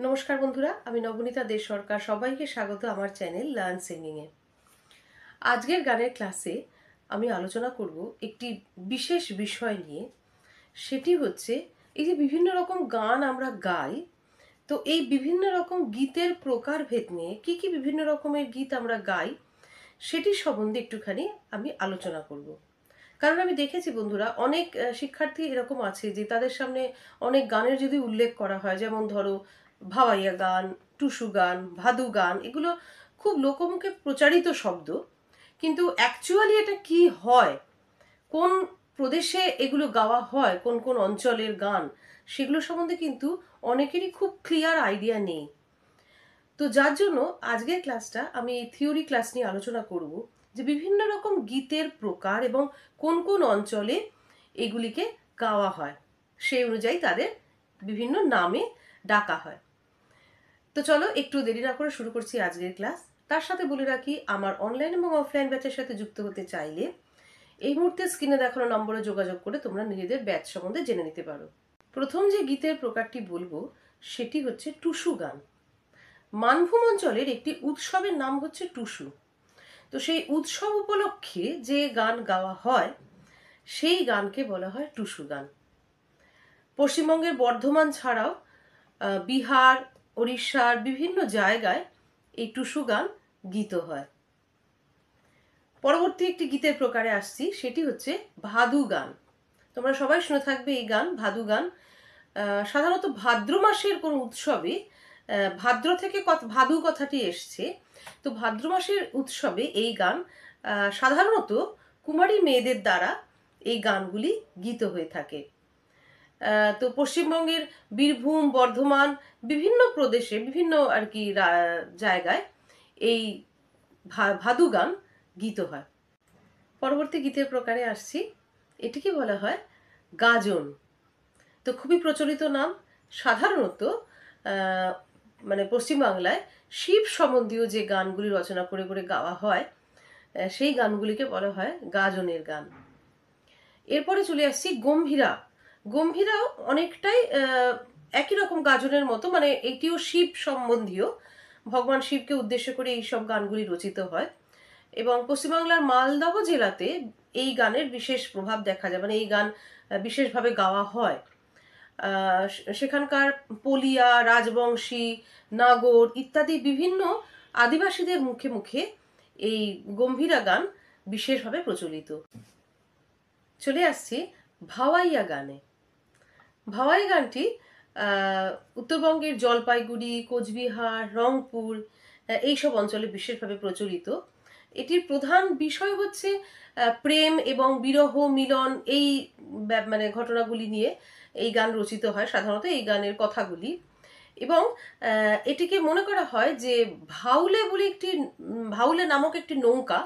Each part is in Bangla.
নমস্কার বন্ধুরা, আমি নবনীতা দে সরকার। সবাইকে স্বাগত আমার চ্যানেল লার্ন সিঙ্গিং এ। আজকের গানের ক্লাসে আমি আলোচনা করব একটি বিশেষ বিষয় নিয়ে। সেটি হচ্ছে এই যে বিভিন্ন রকম গান আমরা গাই, তো এই বিভিন্ন রকম গীতের প্রকারভেদ নিয়ে কি কি বিভিন্ন রকমের গীত আমরা গাই সেটি সম্বন্ধে একটুখানি আমি আলোচনা করব। কারণ আমি দেখেছি বন্ধুরা, অনেক শিক্ষার্থী এরকম আছে যে তাদের সামনে অনেক গানের যদি উল্লেখ করা হয়, যেমন ধরো ভাওয়াইয়া গান, টুসু গান, ভাদু গান, এগুলো খুব লোকমুখে প্রচারিত শব্দ, কিন্তু অ্যাকচুয়ালি এটা কি হয়, কোন প্রদেশে এগুলো গাওয়া হয়, কোন কোন অঞ্চলের গান, সেগুলো সম্বন্ধে কিন্তু অনেকেরই খুব ক্লিয়ার আইডিয়া নেই। তো যার জন্য আজকের ক্লাসটা আমি থিওরি ক্লাস নিয়ে আলোচনা করব যে বিভিন্ন রকম গীতের প্রকার এবং কোন কোন অঞ্চলে এগুলিকে গাওয়া হয়, সেই অনুযায়ী তাদের বিভিন্ন নামে ডাকা হয়। তো চলো একটু দেরি না করে শুরু করছি আজকের ক্লাস। তার সাথে বলে রাখি, আমার অনলাইন এবং অফলাইন ব্যাচের সাথে যুক্ত হতে চাইলে এই মুহূর্তে স্ক্রিনে দেখানো নম্বরে যোগাযোগ করে তোমরা নিজেদের ব্যাচ সম্বন্ধে জেনে নিতে পারো। প্রথম যে গীতের প্রকারটি বলবো সেটি হচ্ছে টুসু গান। মানভূম অঞ্চলের একটি উৎসবের নাম হচ্ছে টুসু। তো সেই উৎসব উপলক্ষে যে গান গাওয়া হয় সেই গানকে বলা হয় টুসু গান। পশ্চিমবঙ্গের বর্ধমান ছাড়াও বিহার, ওড়িশার বিভিন্ন জায়গায় এই টুসু গান গীত হয়। পরবর্তী একটি গীতের প্রকারে আসছি, সেটি হচ্ছে ভাদু গান। তোমরা সবাই শুনে থাকবে এই গান, ভাদু গান। সাধারণত ভাদ্র মাসের কোন উৎসবে, ভাদ্র থেকে ভাদু কথাটি এসছে, তো ভাদ্র মাসের উৎসবে এই গান সাধারণত কুমারী মেয়েদের দ্বারা এই গানগুলি গীত হয়ে থাকে। তো পশ্চিমবঙ্গের বীরভূম, বর্ধমান, বিভিন্ন প্রদেশে, বিভিন্ন আর কি জায়গায় এই ভাদু গান গীত হয়। পরবর্তী গীতের প্রকারে আসছি, এটিকে বলা হয় গাজন। তো খুবই প্রচলিত নাম। সাধারণত মানে পশ্চিমবাংলায় শিব সম্বন্ধীয় যে গানগুলি রচনা করে করে গাওয়া হয় সেই গানগুলিকে বলা হয় গাজনের গান। এরপরে চলে আসছি গম্ভীরা। গম্ভীরাও অনেকটাই একই রকম গাজনের মতো, মানে এটিও শিব সম্বন্ধীয়, ভগবান শিবকে উদ্দেশ্য করে এই সব গানগুলি রচিত হয়। এবং পশ্চিমবাংলার মালদহ জেলাতে এই গানের বিশেষ প্রভাব দেখা যায়, মানে এই গান বিশেষভাবে গাওয়া হয়। সেখানকার পলিয়া, রাজবংশী, নাগর ইত্যাদি বিভিন্ন আদিবাসীদের মুখে মুখে এই গম্ভীরা গান বিশেষভাবে প্রচলিত। চলে আসছি ভাওয়াইয়া গানে। ভাওয়াই গানটি উত্তরবঙ্গের জলপাইগুড়ি, কোচবিহার, রংপুর এইসব অঞ্চলে বিশেষভাবে প্রচলিত। এটির প্রধান বিষয় হচ্ছে প্রেম এবং বিরহ, মিলন, এই মানে ঘটনাগুলি নিয়ে এই গান রচিত হয়, সাধারণত এই গানের কথাগুলি। এবং এটিকে মনে করা হয় যে ভাউলে বলে ভাউলে নামক একটি নৌকা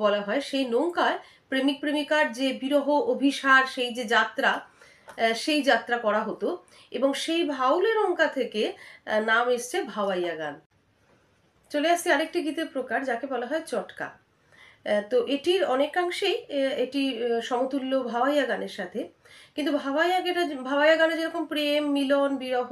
বলা হয়, সেই নৌকায় প্রেমিক প্রেমিকার যে বিরহ অভিসার, সেই যে যাত্রা, সেই যাত্রা করা হতো, এবং সেই ভাউলে নৌকা থেকে নাম এসছে ভাওয়াইয়া গান। চলে আসছে আরেকটি গীতের প্রকার যাকে বলা হয় চটকা। তো এটির অনেকাংশেই এটি সমতুল্য ভাওয়াইয়া গানের সাথে, কিন্তু ভাওয়াইয়া গানে যেরকম প্রেম, মিলন, বিরহ,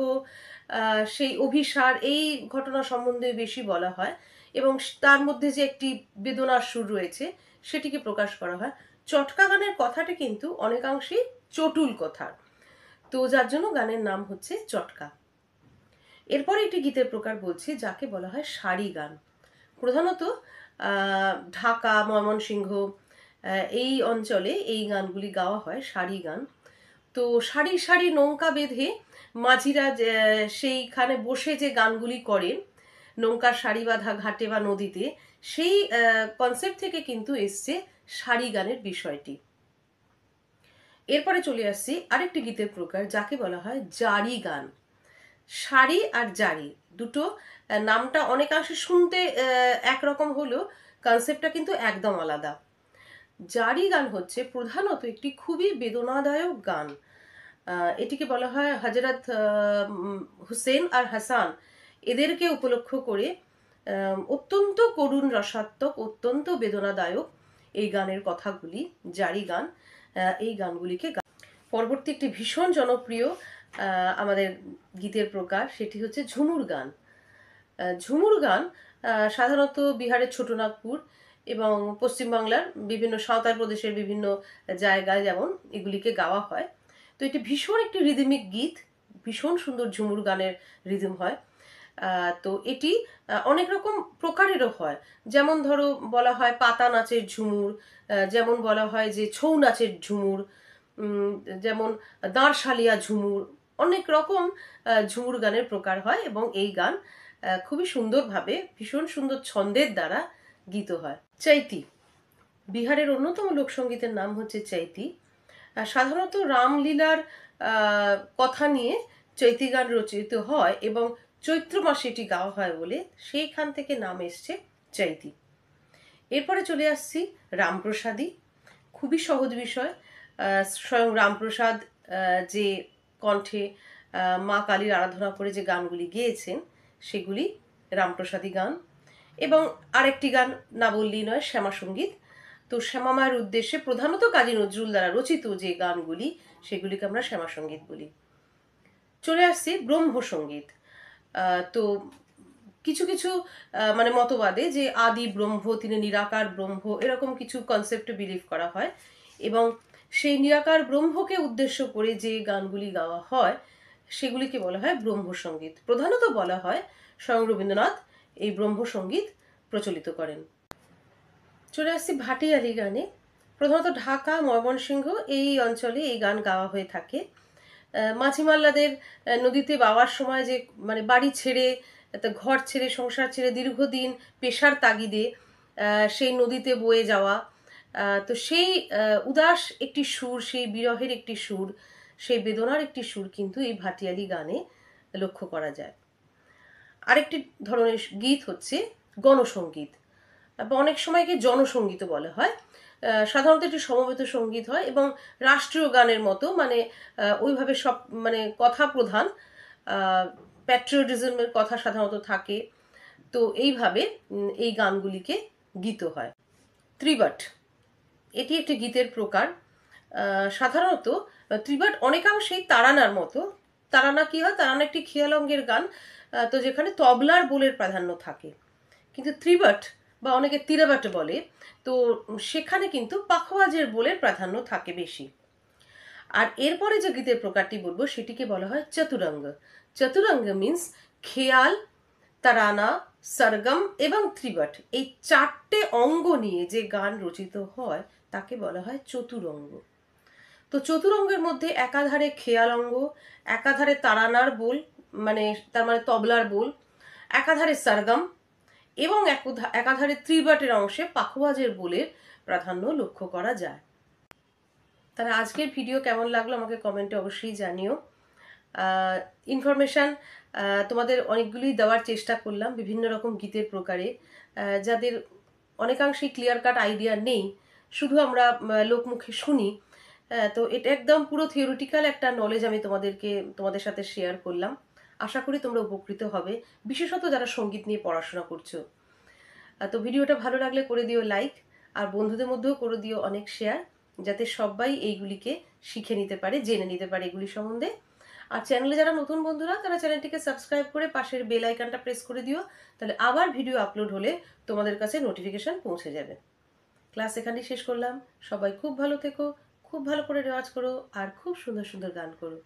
সেই অভিসার, এই ঘটনা সম্বন্ধে বেশি বলা হয় এবং তার মধ্যে যে একটি বেদনার সুর রয়েছে সেটিকে প্রকাশ করা হয়। চটকা গানের কথাটা কিন্তু অনেকাংশেই চটুল কথা, তো যার জন্য গানের নাম হচ্ছে চটকা। এরপরে একটি গীতের প্রকার বলছি যাকে বলা হয় সারি গান। প্রধানত ঢাকা, ময়মনসিংহ এই অঞ্চলে এই গানগুলি গাওয়া হয় সারি গান। তো সারি সারি নৌকা বেঁধে মাঝিরা সেইখানে বসে যে গানগুলি করেন, নৌকার সারি বাঁধা ঘাটে বা নদীতে, সেই কনসেপ্ট থেকে কিন্তু এসছে সারি গানের বিষয়টি। এরপরে চলে আসছি আরেকটি গীতের প্রকার যাকে বলা হয় জারি গান। সারি আর জারি দুটো নামটা অনেকাংশে শুনতে একরকম হলেও কনসেপ্টটা কিন্তু একদম আলাদা। জারি গান হচ্ছে প্রধানত একটি খুবই বেদনাদায়ক গান। এটিকে বলা হয় হযরত হুসেন আর হাসান, এদেরকে উপলক্ষ করে অত্যন্ত করুণ রসাত্মক, অত্যন্ত বেদনাদায়ক এই গানের কথাগুলি, জারি গান, এই গানগুলিকে। পরবর্তী একটি ভীষণ জনপ্রিয় আমাদের গীতের প্রকার, সেটি হচ্ছে ঝুমুর গান। ঝুমুর গান সাধারণত বিহারের ছোটনাগপুর এবং পশ্চিমবাংলার বিভিন্ন সাঁওতাল প্রদেশের বিভিন্ন জায়গায় যেমন এগুলিকে গাওয়া হয়। তো এটি ভীষণ একটি রিদমিক গীত, ভীষণ সুন্দর ঝুমুর গানের রিদম হয়। তো এটি অনেক রকম প্রকারেরও হয়, যেমন ধরো বলা হয় পাতা নাচের ঝুমুর, যেমন বলা হয় যে ছৌ নাচের ঝুমুর, যেমন দাঁড়শালিয়া ঝুমুর, অনেক রকম ঝুমুর গানের প্রকার হয় এবং এই গান খুবই সুন্দরভাবে ভীষণ সুন্দর ছন্দের দ্বারা গীত হয়। চৈতি বিহারের অন্যতম লোকসঙ্গীতের নাম হচ্ছে চৈতি। সাধারণত রামলীলার কথা নিয়ে চৈতি গান রচিত হয় এবং চৈত্র মাসে এটি গাওয়া হয় বলে সেইখান থেকে নাম এসছে চৈতি। এরপরে চলে আসছি রামপ্রসাদী। খুবই সহজ বিষয়। স্বয়ং রামপ্রসাদ যে কণ্ঠে মা কালীর আরাধনা করে যে গানগুলি গেয়েছেন সেগুলি রামপ্রসাদী গান। এবং আরেকটি গান না বললেই নয়, শ্যামা সঙ্গীত। তো শ্যামা মায়ের উদ্দেশ্যে প্রধানত কাজী নজরুল দ্বারা রচিত যে গানগুলি সেগুলিকে আমরা শ্যামা সঙ্গীত বলি। চলে আসছি ব্রহ্মসঙ্গীত। তো কিছু কিছু মানে মতবাদে যে আদি ব্রহ্ম, তিনি নিরাকার ব্রহ্ম, এরকম কিছু কনসেপ্টে বিলিভ করা হয় এবং সেই নিরাকার ব্রহ্মকে উদ্দেশ্য করে যে গানগুলি গাওয়া হয় সেগুলিকে বলা হয় ব্রহ্মসঙ্গীত। প্রধানত বলা হয় স্বয়ং রবীন্দ্রনাথ এই ব্রহ্মসঙ্গীত প্রচলিত করেন। চলে আসছি ভাটিয়ালি গানে। প্রধানত ঢাকা, ময়মনসিংহ এই অঞ্চলে এই গান গাওয়া হয়ে থাকে। মাঝিমাল্লাদের নদীতে বাওয়ার সময় যে মানে বাড়ি ছেড়ে, ঘর ছেড়ে, সংসার ছেড়ে দীর্ঘদিন পেশার তাগিদে সেই নদীতে বয়ে যাওয়া, তো সেই উদাস একটি সুর, সেই বিরহের একটি সুর, সেই বেদনার একটি সুর কিন্তু এই ভাটিয়ালি গানে লক্ষ্য করা যায়। আরেকটি ধরনের গীত হচ্ছে গণসঙ্গীত, বা অনেক সময় কি জনসঙ্গীতও বলা হয়। সাধারণত এটি সমবেত সঙ্গীত হয় এবং রাষ্ট্রীয় গানের মতো, মানে ওইভাবে সব মানে কথা প্রধান, প্যাট্রিয়টিজমের কথা সাধারণত থাকে। তো এইভাবে এই গানগুলিকে গীত হয়। ত্রিবাট এটি একটি গীতের প্রকার। সাধারণত ত্রিবাট অনেকাংশেই তারানার মতো। তারানা কি হয়, তারানা একটি খেয়ালঙ্গের গান, তো যেখানে তবলার বোলের প্রাধান্য থাকে। কিন্তু ত্রিবাট বা অনেকে তিরাবাট বলে, তো সেখানে কিন্তু পাখোয়াজের বোলের প্রাধান্য থাকে বেশি। আর এরপরে যে গীতের প্রকারটি বলবো সেটিকে বলা হয় চতুরঙ্গ। চতুরঙ্গ মিন্স খেয়াল, তারানা, সরগম এবং ত্রিবাট, এই চারটে অঙ্গ নিয়ে যে গান রচিত হয় তাকে বলা হয় চতুরঙ্গ। তো চতুরঙ্গের মধ্যে একাধারে খেয়াল অঙ্গ, একাধারে তারানার বোল, মানে তার মানে তবলার বোল, একাধারে সরগম এবং একাধারে ত্রিবাটের অংশে পাখোয়াজের বোলের প্রাধান্য লক্ষ্য করা যায়। তাহলে আজকের ভিডিও কেমন লাগলো আমাকে কমেন্টে অবশ্যই জানিও। ইনফরমেশান তোমাদের অনেকগুলি দেওয়ার চেষ্টা করলাম বিভিন্ন রকম গীতের প্রকারে, যাদের অনেকাংশেই ক্লিয়ার কাট আইডিয়া নেই, শুধু আমরা লোকমুখে শুনি। তো এটা একদম পুরো থিওরিটিক্যাল একটা নলেজ আমি তোমাদের সাথে শেয়ার করলাম। আশা করি তোমরা উপকৃত হবে, বিশেষত যারা সঙ্গীত নিয়ে পড়াশোনা করছো। তো ভিডিওটা ভালো লাগলে করে দিও লাইক, আর বন্ধুদের মধ্যেও করে দিও অনেক শেয়ার, যাতে সবাই এইগুলিকে শিখে নিতে পারে, জেনে নিতে পারে এগুলি সম্বন্ধে। আর চ্যানেলে যারা নতুন বন্ধুরা তারা চ্যানেলটিকে সাবস্ক্রাইব করে পাশের বেল আইকনটা প্রেস করে দিও, তাহলে আবার ভিডিও আপলোড হলে তোমাদের কাছে নোটিফিকেশন পৌঁছে যাবে। ক্লাস এখানেই শেষ করলাম। সবাই খুব ভালো থেকো, খুব ভালো করে রেওয়াজ করো আর খুব সুন্দর সুন্দর গান করো।